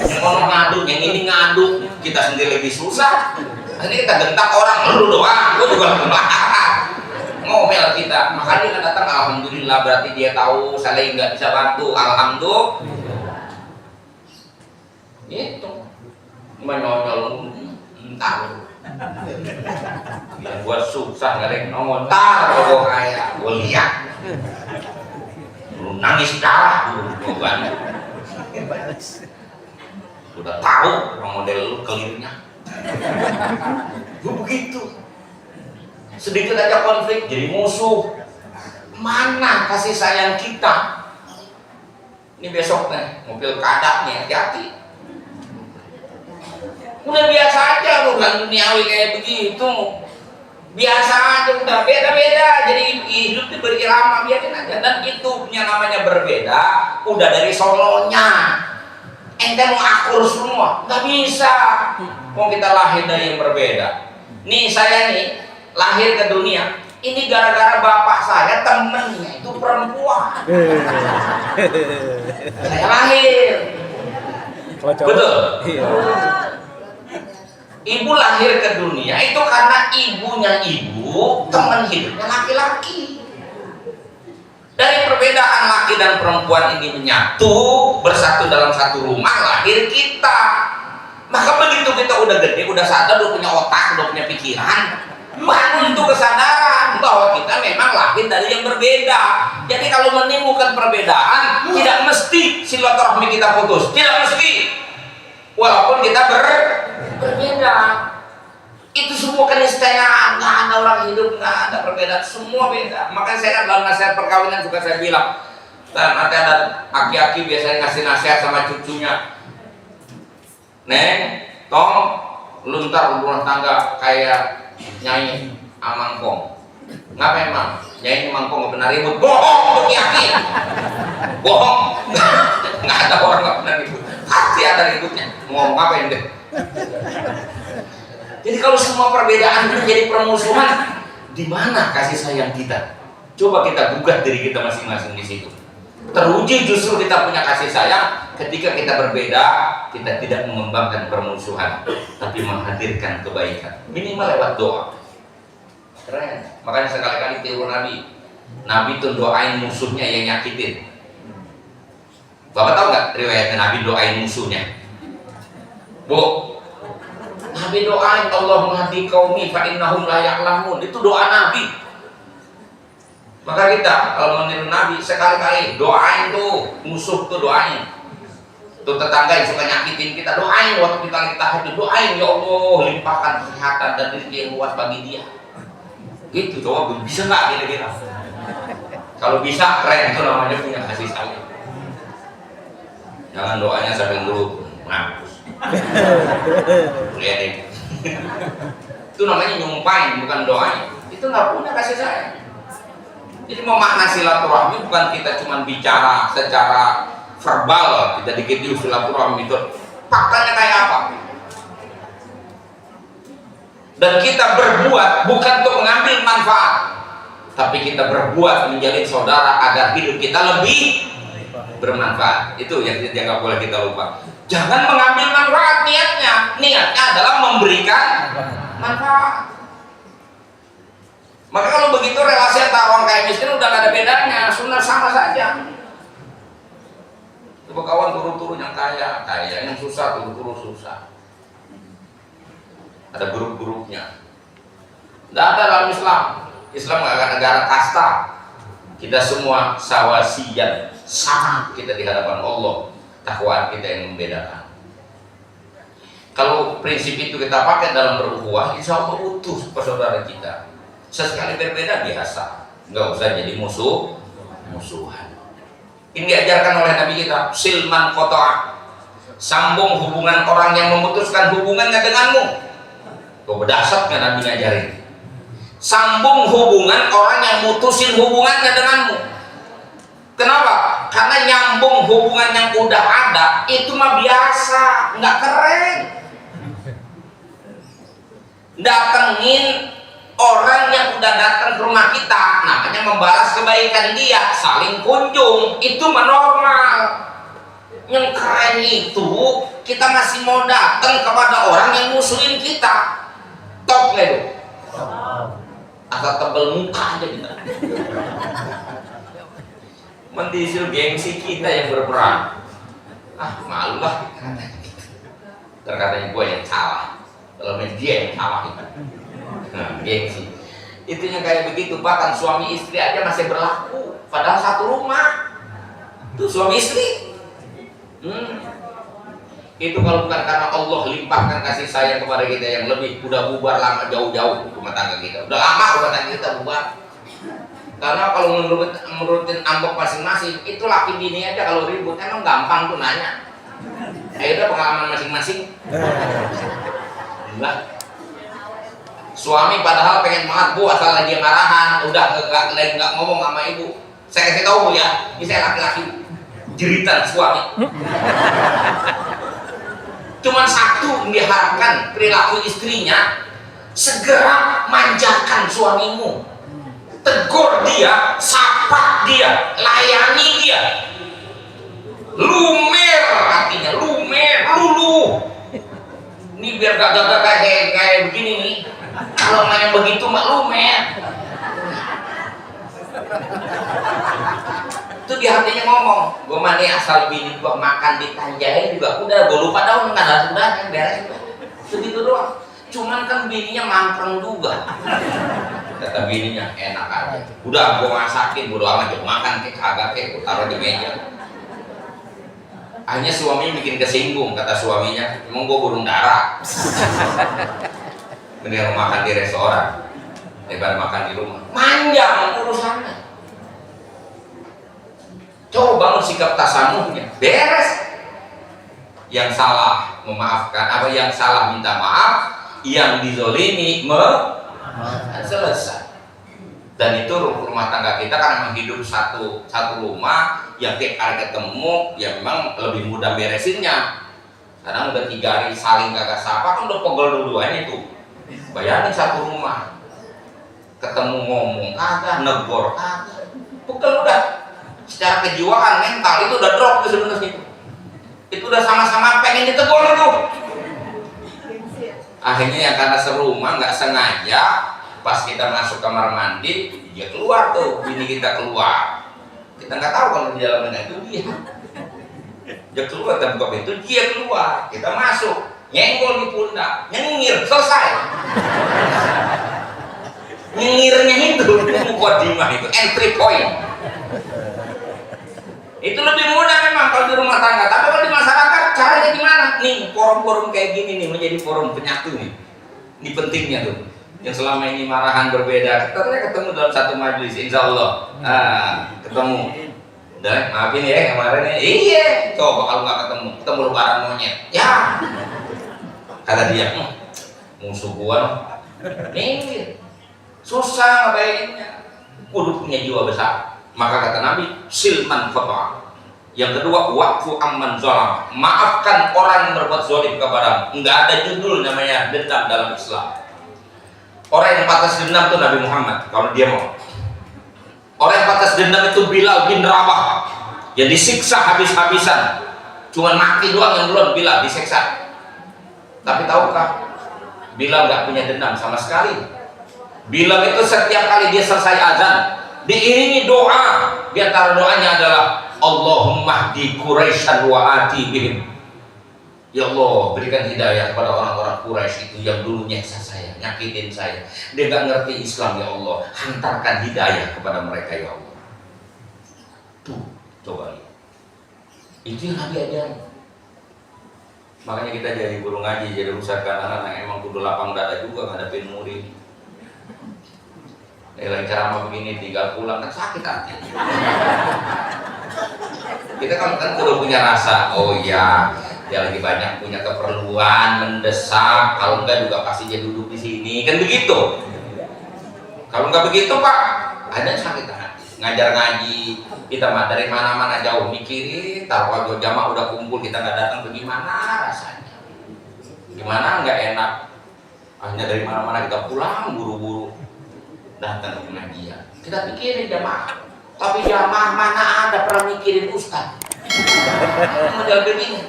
Yang orang ngadu, yang ini ngadu, kita sendiri lagi susah. Nanti kita gentak orang, lu doang, lu juga ngomel kita. Makanya dia datang, alhamdulillah, berarti dia tahu saya nggak bisa bantu. Alhamdulillah. Itu menyonyol entar. Biar gua susah nggak ada yang nongol. Tar kalau kayak gua lihat. Lu nangis darah dulu kan. Udah tahu orang model lu kelirnya. Begitu. Sedikit aja konflik jadi musuh. Mana kasih sayang kita? Ini besok nih mobil kadak nih, hati-hati. Udah biasa aja urusan duniawi kayak begitu. Biasa aja, udah beda-beda. Jadi hidup itu berirama, biarin aja. Dan itu punya namanya berbeda. Udah dari solonya. Ente mau akur semua, nggak bisa. Mau kita lahir dari yang berbeda. Nih saya nih lahir ke dunia. Ini gara-gara bapak saya temennya itu perempuan. Saya lahir. Betul. Ibu lahir ke dunia itu karena ibunya ibu teman hidupnya laki-laki. Dari perbedaan laki dan perempuan ini menyatu, bersatu dalam satu rumah, lahir kita. Maka begitu kita udah gede, udah sadar, udah punya otak, udah punya pikiran, bangun untuk kesadaran bahwa kita memang lahir dari yang berbeda. Jadi kalau menimbulkan perbedaan, tidak mesti silaturahmi kita putus, tidak mesti. Walaupun kita berbeda. Itu semua keniscayaan, nggak ada orang hidup, nggak ada perbedaan, semua beda. Makanya saya dalam nasihat perkawinan juga saya bilang, dan nanti ada aki-aki biasanya ngasih nasihat sama cucunya, Neng, Tong, lu ntar rumah tangga kayak Nyai Amangkong. Ngapa emang? Nyai Amangkong nggak pernah ribut. Bohong, aki-aki. Bohong. Nggak ada orang nggak pernah ribut. Pasti ada ributnya. Ngomong apa yang deh? Jadi kalau semua perbedaan itu jadi permusuhan, di mana kasih sayang kita? Coba kita gugat diri kita masing-masing di situ. Teruji justru kita punya kasih sayang ketika kita berbeda, kita tidak mengembangkan permusuhan, tapi menghadirkan kebaikan. Minimal lewat doa. Keren. Makanya sekali-kali tiru Nabi. Nabi tuh doain musuhnya yang nyakitin. Bapak tahu nggak riwayatnya Nabi doain musuhnya? Bu, Nabi doain Allah menghati qaumi fa innahum la ya'lamun. Itu doa Nabi. Maka kita kalau meniru Nabi sekali-kali doain tuh musuh tuh doain. Tuh tetangga yang suka nyakitin kita doain waktu kita lagi tahajud, doain ya Allah limpahkan kesehatan dan rezeki yang luas bagi dia. Gitu coba bisa nggak kira-kira? Kalau bisa keren, itu namanya punya kasih sayang. Jangan doanya sambil ngeluh ngampus. Lihat deh. Itu namanya nyumpain, bukan doain. Itu nggak punya kasih sayang. Jadi mau makna silaturahmi bukan kita cuma bicara secara verbal, kita dikit silaturahmi itu faktanya kayak apa? Dan kita berbuat bukan untuk mengambil manfaat, tapi kita berbuat menjadi saudara agar hidup kita lebih bermanfaat. Itu yang nggak boleh kita lupa. Jangan mengambil manfaat niatnya adalah memberikan manfaat. Maka kalau begitu relasi antara orang kaya miskin udah gak ada bedanya, sunnah sama saja. Coba kawan turun-turun yang kaya, yang susah turun-turun susah. Ada grup-grupnya. Tidak ada dalam Islam. Islam gak ada negara kasta. Kita semua sawasiyan, sama kita di hadapan Allah. Takwaan kita yang membedakan. Kalau prinsip itu kita pakai dalam berukhuwah, insya Allah utuh persaudara kita. Sesekali berbeda biasa, nggak usah jadi musuhan. Ini diajarkan oleh Nabi kita, silman kotoa, sambung hubungan orang yang memutuskan hubungannya denganmu. Kau berdasar kan Nabi ngajarin. Sambung hubungan orang yang mutusin hubungannya denganmu. Kenapa? Karena nyambung hubungan yang udah ada itu mah biasa, nggak keren. datengin orang yang udah datang ke rumah kita, namanya membalas kebaikan dia, saling kunjung, itu normal. Yang keren itu kita masih mau datang kepada orang yang musuhin kita. Top nggak itu? Asal tebel muka aja kita. Mendisil gengsi kita yang berperan. Malu lah katanya gue yang salah, kalau dia yang salah itu. Gengsi itu yang kayak begitu. Bahkan suami istri aja masih berlaku, padahal satu rumah itu suami istri. Itu kalau bukan karena Allah limpahkan kasih sayang kepada kita yang lebih, udah bubar lama jauh-jauh rumah tangga kita, udah lama rumah tangga kita bubar. Karena kalau menurutin ambok masing-masing, itu laki bini aja kalau ribut emang gampang tuh nanya. Udah pengalaman masing-masing. Enggak. Suami padahal pengen banget bu, asal lagi marahan, udah nggak ngomong sama ibu. Saya kasih tahu bu ya, ini saya laki-laki jeritan suami. Cuman satu yang diharapkan perilaku istrinya, segera manjakan suamimu, tegur dia, sapa dia, layani dia, lumer artinya lumer, lulu. Ini biar gak kayak begini nih. Kalau main begitu mak lumer. Itu di hatinya ngomong, gue mah nih asal bini gue makan ditanjain juga udah, gue lupa daun nggak ada sudah yang beres segitu doang. Cuman kan bininya mangkreng juga. Kata bininya enak aja, udah gue masakin, bodo amat gue makan kayak kagak kayak gue taruh di meja. Akhirnya suaminya bikin kesinggung, kata suaminya, emang gue burung dara. Mending makan di restoran daripada makan di rumah. Manjang urusannya. Coba bangun sikap tasamuhnya, beres. Yang salah memaafkan, yang salah minta maaf, yang dizolimi selesai. Dan itu rumah tangga kita karena menghidup satu rumah, yang tiap hari ketemu, ya memang lebih mudah beresinnya. Karena udah 3 hari saling kagak sapa, kan udah pegel duluan itu. Bayangin satu rumah, ketemu ngomong kagak, negor kagak, pegel udah. Secara kejiwaan mental itu udah drop tuh sebenarnya. Itu udah sama-sama pengen ditegur tuh. Akhirnya yang karena serumah nggak sengaja pas kita masuk kamar mandi dia keluar tuh, bini kita keluar. Kita nggak tahu kalau di dalamnya itu dia keluar dan buka pintu, dia keluar, kita masuk, nyenggol di pundak, nyengir, selesai. Nyengirnya itu mukodimah itu entry point. Itu lebih mudah memang kalau di rumah tangga, tapi kalau di masyarakat caranya gimana? Nih forum-forum kayak gini nih menjadi forum penyatu nih. Ini pentingnya tuh. Yang selama ini marahan berbeda, kita ketemu dalam satu majelis, insya Allah. Ketemu. Udah, maafin ya kemarin ya. Iya, coba kalau nggak ketemu lebaran monyet. Ya. Kata dia, musuh gua. Nih, susah ngapainnya. Kudu punya jiwa besar. Maka kata Nabi, silman khata. Yang kedua, wa'fu amman zalam. Maafkan orang yang berbuat zalim kepada. Enggak ada judul namanya dendam dalam Islam. Orang yang pantas dendam itu Nabi Muhammad kalau dia mau. Orang yang pantas dendam itu Bilal bin Rabah yang disiksa habis-habisan. Cuman mati doang yang belum Bilal disiksa. Tapi tahukah Bilal nggak punya dendam sama sekali. Bilal itu setiap kali dia selesai azan diiringi doa, di antara doanya adalah Allahumma hdi Quraisyan wa ati bihim. Ya Allah, berikan hidayah kepada orang-orang Quraisy itu yang dulu nyeksa saya, nyakitin saya. Dia gak ngerti Islam, ya Allah. Hantarkan hidayah kepada mereka, ya Allah. Tuh, coba lihat. Itu yang Nabi ajarin. Makanya kita jadi guru ngaji, jadi ustaz anak-anak emang kudu lapang dada juga ngadepin murid. Lagi ceramah begini tinggal pulang kan sakit hati. Kita kan kudu punya rasa, oh iya, dia lagi banyak punya keperluan mendesak, kalau enggak juga pasti dia duduk di sini, kan begitu. Kalau enggak begitu Pak, ada sakit hati. Ngajar ngaji, kita mah dari mana-mana jauh mikirin, taruh jamaah udah kumpul kita nggak datang, bagaimana rasanya? Gimana nggak enak? Hanya dari mana-mana kita pulang buru-buru datang ke pengajian. Kita pikirin jamaah, tapi jamaah mana ada pernah mikirin ustaz? Model begini,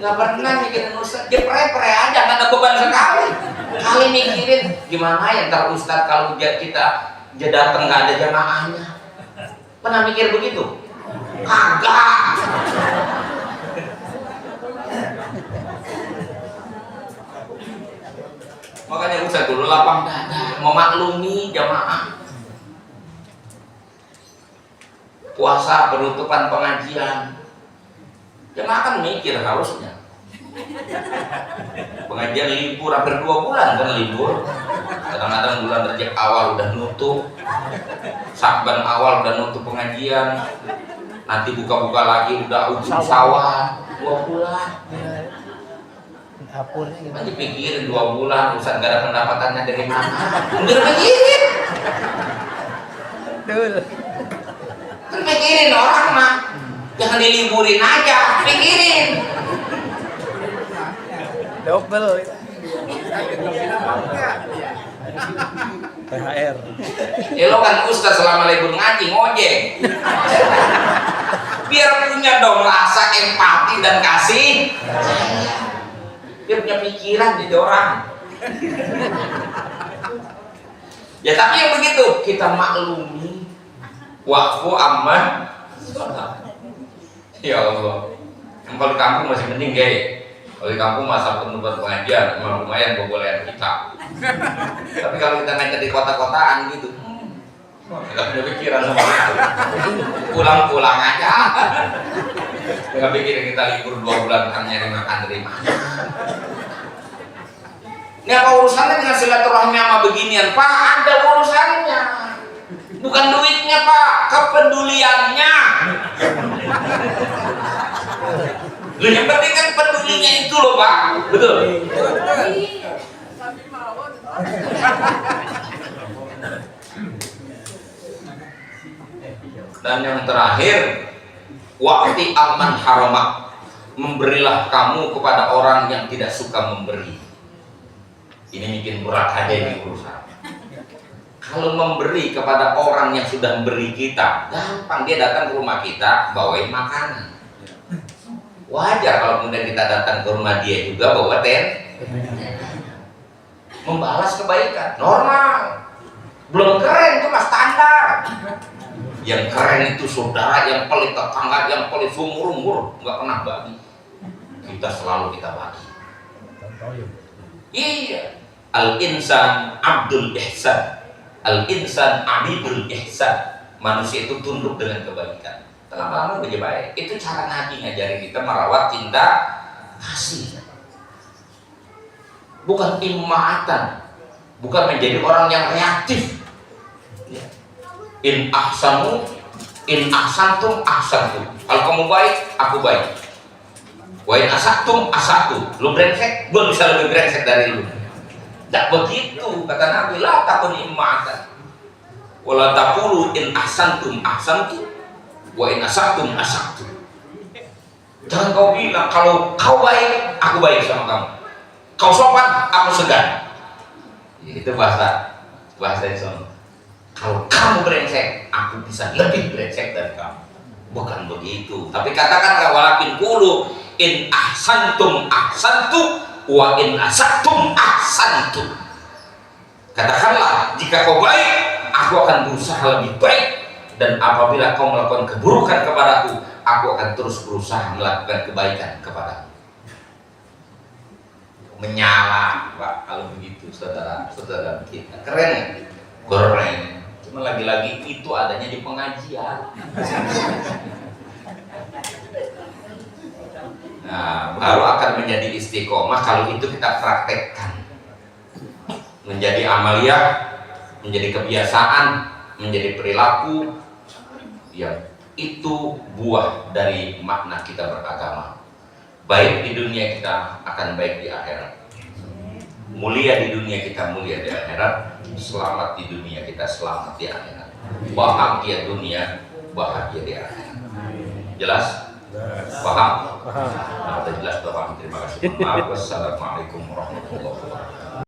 nggak pernah mikirin ustaz. Dia pre-pre aja, nggak ada beban sekali. Kali mikirin gimana ya ntar ustaz kalau kita datang nggak ada jamaahnya. Pernah mikir begitu? Kagak. Makanya ustaz dulu lapang dada, memaklumi jamaah. Puasa penutupan pengajian, jamaah kan mikir harusnya. Pengajian libur hampir 2 bulan kan libur. Kadang-kadang bulan Rajab awal udah nutup, Sya'ban awal udah nutup pengajian, nanti buka-buka lagi udah ujung sawah 2 bulan. Kan dipikirin 2 bulan, Ustaz gak ada pendapatannya dari mana? Udah pikirin. Kan pikirin orang mah, jangan diliburin aja, pikirin. Double. THR. Lo kan Ustaz selama libur ngaji ngojek. Biar punya dong rasa empati dan kasih. Dia punya pikiran jadi orang. Ya tapi yang begitu kita maklumi. Waqfu aman. Ya Allah. Kalau di kampung masih mending guys. Kalau di kampung masa penutupan pengajian memang lumayan bobolan kita. Tapi kalau kita ngajak di kota-kotaan gitu, nggak punya pikiran sama sekali. Pulang-pulang aja. Nggak pikirin kita libur 2 bulan kan nyari makan dari mana. Ini apa urusannya dengan silaturahmi sama beginian? Pak, ada urusannya. Bukan duitnya Pak, kepeduliannya. Loh, yang penting kan pedulinya itu loh Pak. Betul? Dan yang terakhir, wa'ti amman harama, memberilah kamu kepada orang yang tidak suka memberi. Ini bikin berat aja ini urusan. Kalau memberi kepada orang yang sudah memberi kita, gampang, dia datang ke rumah kita bawain makanan. Wajar kalau kemudian kita datang ke rumah dia juga bawa membalas kebaikan, normal. Belum keren itu mas standar. Yang keren itu saudara yang paling tetangga, yang paling sumur-umur nggak pernah bagi. Kita selalu kita bagi. Iya. Al-insan abdul ihsan, al-insan abidul ihsan. Manusia itu tunduk dengan kebaikan. Lama-lama menjadi baik. Itu cara Nabi ngajarin kita merawat cinta kasih. Bukan immaatan, bukan menjadi orang yang reaktif. In ahsanu, in ahsantum ahsantum. Kalau kamu baik, aku baik. Wa in asaktum asaktu. Lu brengsek, gua bisa lebih brengsek dari lu. Tak begitu kata Nabi, la takun immaatan. Wala taqulu in ahsantum ahsantum wa in asaktum asaktu. Jangan kau bilang kalau kau baik, aku baik sama kamu. Kau sopan, aku segan. Itu bahasa Islam. Kalau kamu brengsek, aku bisa lebih brengsek dari kamu. Bukan begitu. Tapi katakan walakin qulu in ahsantum ahsantu wa in asaktum ahsantu. Katakanlah jika kau baik, aku akan berusaha lebih baik, dan apabila kau melakukan keburukan kepadaku, aku akan terus berusaha melakukan kebaikan kepadamu. Menyala Pak kalau begitu saudara kita. Keren ya? Keren. Cuma lagi-lagi itu adanya di pengajian. Nah, baru akan menjadi istiqomah kalau itu kita praktekkan. Menjadi amaliyah, menjadi kebiasaan, menjadi perilaku yang itu buah dari makna kita beragama. Baik di dunia kita akan baik di akhirat. Mulia di dunia kita mulia di akhirat. Selamat di dunia kita selamat di akhirat. Bahagia dunia, bahagia di akhirat. Jelas? Paham? Nah, jelas paham. Terima kasih. Assalamualaikum warahmatullahi wabarakatuh.